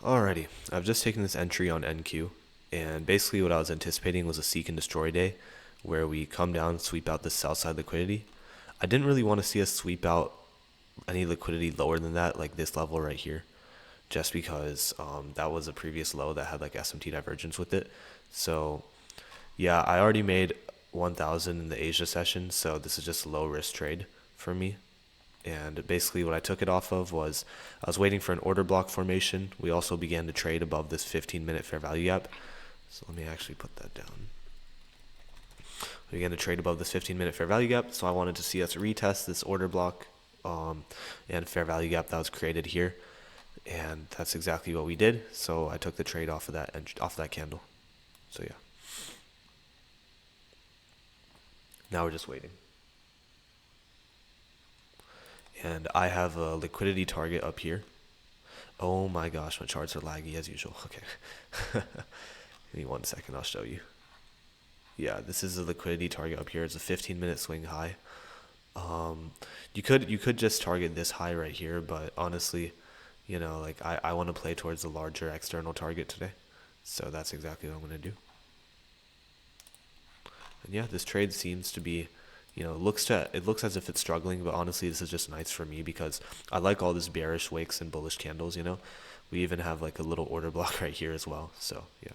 Alrighty, I've just taken this entry on NQ, and basically what I was anticipating was a seek and destroy day, where we come down, sweep out this sell side liquidity. I didn't really want to see us sweep out any liquidity lower than that, like this level right here, just because that was a previous low that had like SMT divergence with it. So yeah, I already made 1,000 in the Asia session, so this is just a low risk trade for me. And basically what I took it off of was I was waiting for an order block formation. We also began to trade above this 15-minute fair value gap. So let me actually put that down. We began to trade above this 15-minute fair value gap. So I wanted to see us retest this order block and fair value gap that was created here. And that's exactly what we did. So I took the trade off of that candle. So yeah. Now we're just waiting. And I have a liquidity target up here. Oh my gosh, my charts are laggy as usual. Okay. Give me 1 second, I'll show you. Yeah, this is a liquidity target up here. It's a 15-minute swing high. You could just target this high right here, but honestly, like I want to play towards the larger external target today. So that's exactly what I'm going to do. And yeah, this trade seems to be, it looks as if it's struggling, but honestly, this is just nice for me because I like all this bearish wicks and bullish candles. We even have like a little order block right here as well. So yeah,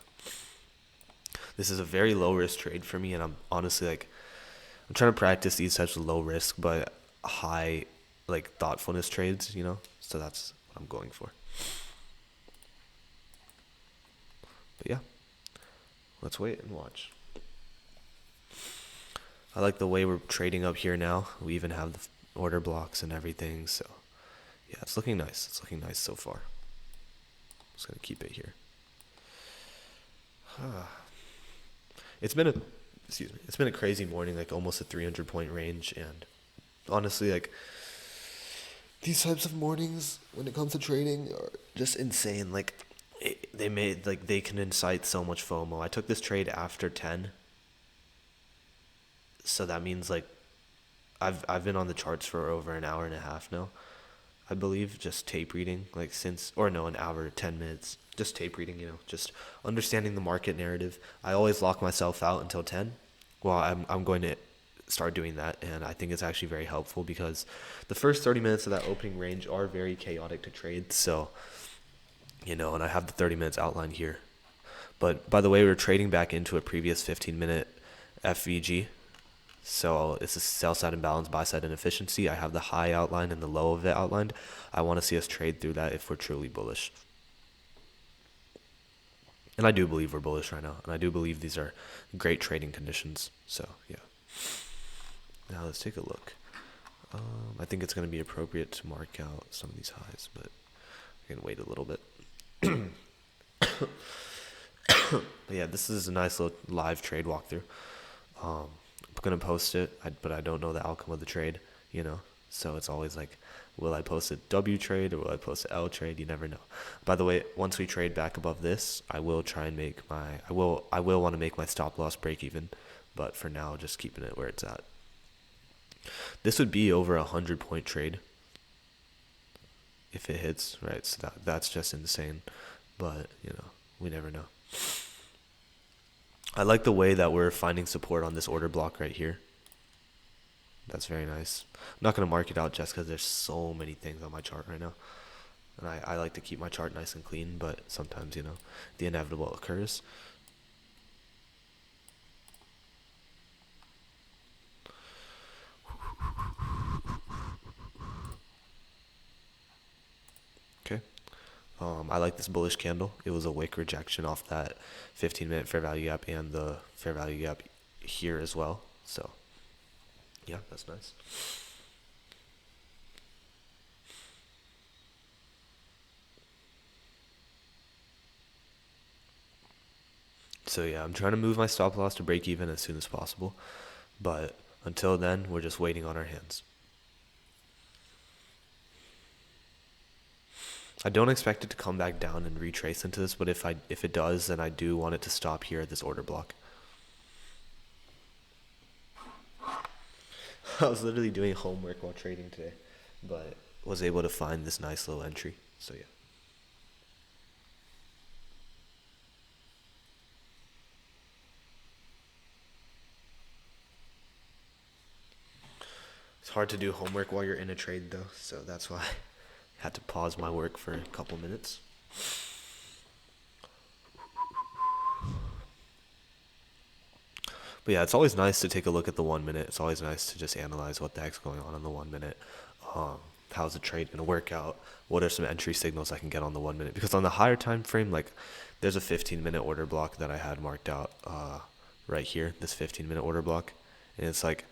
this is a very low risk trade for me, and I'm honestly I'm trying to practice these types of low risk but high like thoughtfulness trades. So that's what I'm going for. But yeah, let's wait and watch. I like the way we're trading up here now. We even have the order blocks and everything. So yeah, it's looking nice. It's looking nice so far. Just gonna keep it here. It's been a crazy morning, like almost a 300-point range, and honestly, like these types of mornings when it comes to trading are just insane. Like they can incite so much FOMO. I took this trade after 10. So that means like I've been on the charts for over an hour and a half now, I believe, just tape reading an hour, 10 minutes, just tape reading, just understanding the market narrative. I always lock myself out until 10. Well, I'm going to start doing that, and I think it's actually very helpful because the first 30 minutes of that opening range are very chaotic to trade. So, and I have the 30 minutes outlined here. But by the way, we're trading back into a previous 15-minute FVG. So it's a sell side imbalance, buy side inefficiency. I have the high outlined and the low of it outlined. I want to see us trade through that if we're truly bullish. And I do believe we're bullish right now. And I do believe these are great trading conditions. So yeah. Now let's take a look. I think it's going to be appropriate to mark out some of these highs, but I can wait a little bit. But yeah, this is a nice little live trade walkthrough. I'm gonna post it, but I don't know the outcome of the trade, so it's always like, will I post a W trade or will I post an L trade? You never know. By the way, once we trade back above this, I will try and I will want to make my stop loss break even, but for now, just keeping it where it's at. This would be over 100-point trade if it hits, right? So that's just insane, but we never know. I like the way that we're finding support on this order block right here. That's very nice. I'm not going to mark it out just because there's so many things on my chart right now. And I like to keep my chart nice and clean, but sometimes, the inevitable occurs. Okay. I like this bullish candle. It was a wick rejection off that 15-minute fair value gap and the fair value gap here as well. So, yeah, that's nice. So, yeah, I'm trying to move my stop loss to break even as soon as possible. But until then, we're just waiting on our hands. I don't expect it to come back down and retrace into this, but if it does, then I do want it to stop here at this order block. I was literally doing homework while trading today, but was able to find this nice little entry. So yeah. hard to do homework while you're in a trade though, so that's why I had to pause my work for a couple minutes. But yeah, it's always nice to take a look at the 1 minute. It's always nice to just analyze what the heck's going on in the 1 minute. Um, how's the trade gonna work out? What are some entry signals I can get on the 1 minute? Because on the higher time frame, like there's a 15-minute order block that I had marked out right here. This 15-minute order block, and it's like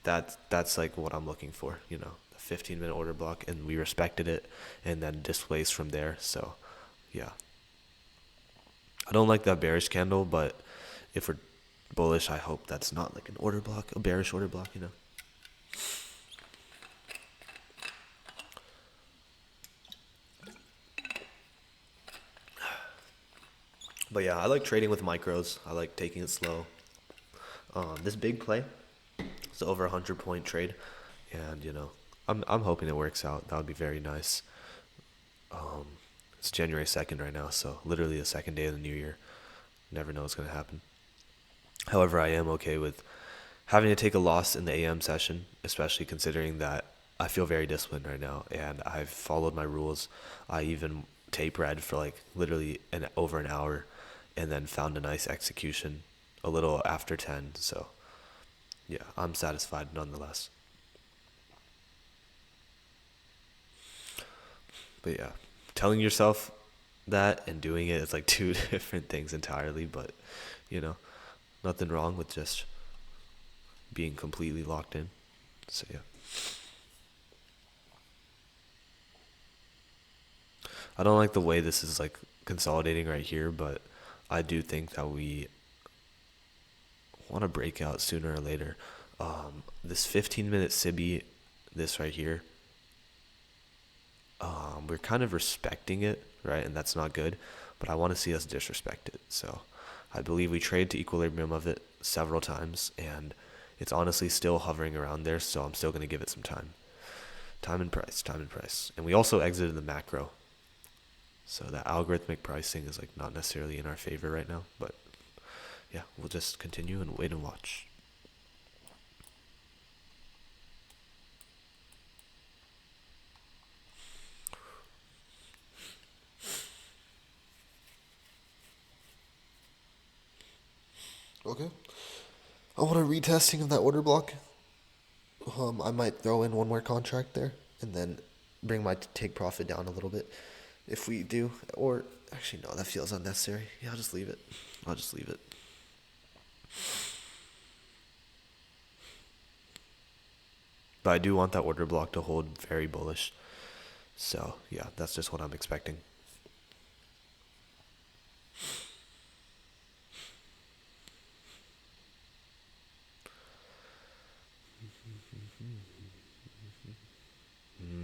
that's like what I'm looking for. The 15-minute order block, and we respected it, and then displaced from there. So, yeah, I don't like that bearish candle, but if we're bullish, I hope that's not like an order block, a bearish order block. But yeah, I like trading with micros. I like taking it slow. This big play is over 100-point trade, and I'm hoping it works out. That would be very nice. It's January 2nd right now, so literally the second day of the new year. Never know what's gonna happen. However, I am okay with having to take a loss in the AM session, especially considering that I feel very disciplined right now and I've followed my rules. I even tape read for like literally over an hour, and then found a nice execution a little after 10. So yeah, I'm satisfied nonetheless. But yeah, telling yourself that and doing it is like two different things entirely. But you know, nothing wrong with just being completely locked in. So yeah. I don't like the way this is like consolidating right here, but I do think that we want to break out sooner or later. This 15-minute Sibi, this right here, we're kind of respecting it, right? And that's not good, but I want to see us disrespect it. So I believe we trade to equilibrium of it several times, and it's honestly still hovering around there, so I'm still going to give it some time. Time and price. And we also exited the macro. So that algorithmic pricing is like not necessarily in our favor right now, but yeah, we'll just continue and wait and watch. Okay. I want a retesting of that order block. I might throw in one more contract there and then bring my take profit down a little bit if we do. Or actually, no, that feels unnecessary. Yeah, I'll just leave it. But I do want that order block to hold very bullish. So yeah, that's just what I'm expecting.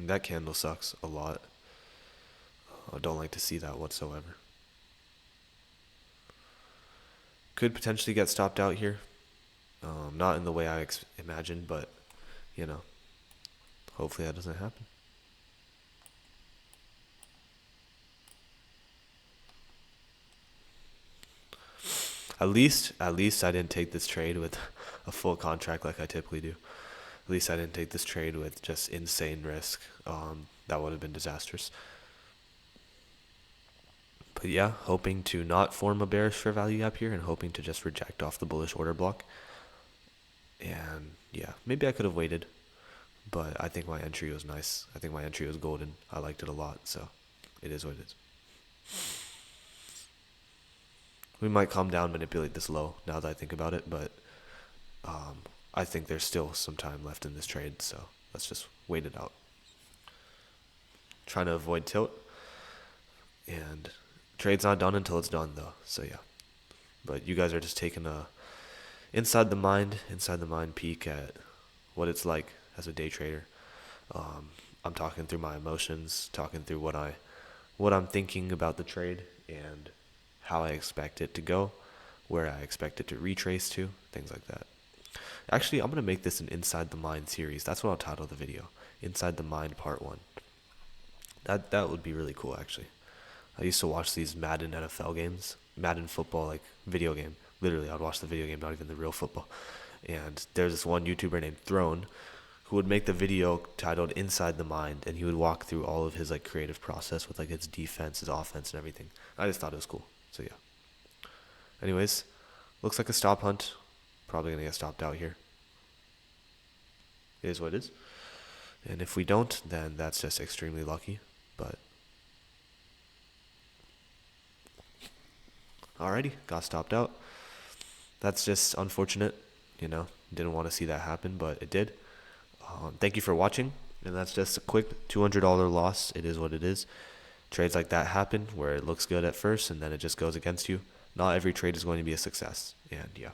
That candle sucks a lot. I don't like to see that whatsoever. Could potentially get stopped out here. Not in the way I imagined, but you know, hopefully that doesn't happen. At least I didn't take this trade with a full contract like I typically do. At least I didn't take this trade with just insane risk. That would have been disastrous. But yeah, hoping to not form a bearish fair value gap here and hoping to just reject off the bullish order block. And yeah, maybe I could have waited, but I think my entry was nice. I think my entry was golden. I liked it a lot, so it is what it is. We might calm down, manipulate this low now that I think about it, but I think there's still some time left in this trade, so let's just wait it out. Trying to avoid tilt, and trade's not done until it's done though, so yeah. But you guys are just taking a inside the mind peek at what it's like as a day trader. I'm talking through my emotions, talking through what I'm thinking about the trade and how I expect it to go, where I expect it to retrace to, things like that. Actually, I'm going to make this an Inside the Mind series. That's what I'll title the video. Inside the Mind Part 1. That would be really cool, actually. I used to watch these Madden NFL games, Madden football, like video game. Literally, I'd watch the video game, not even the real football. And there's this one YouTuber named Throne who would make the video titled Inside the Mind, and he would walk through all of his like creative process with like his defense, his offense, and everything. I just thought it was cool. So yeah. Anyways, looks like a stop hunt. Probably gonna get stopped out here. It is what it is. And if we don't, then that's just extremely lucky. But alrighty, got stopped out. That's just unfortunate, you know. Didn't want to see that happen, but it did. Thank you for watching, and that's just a quick $200 loss. It is what it is. Trades like that happen where it looks good at first and then it just goes against you. Not every trade is going to be a success, and yeah.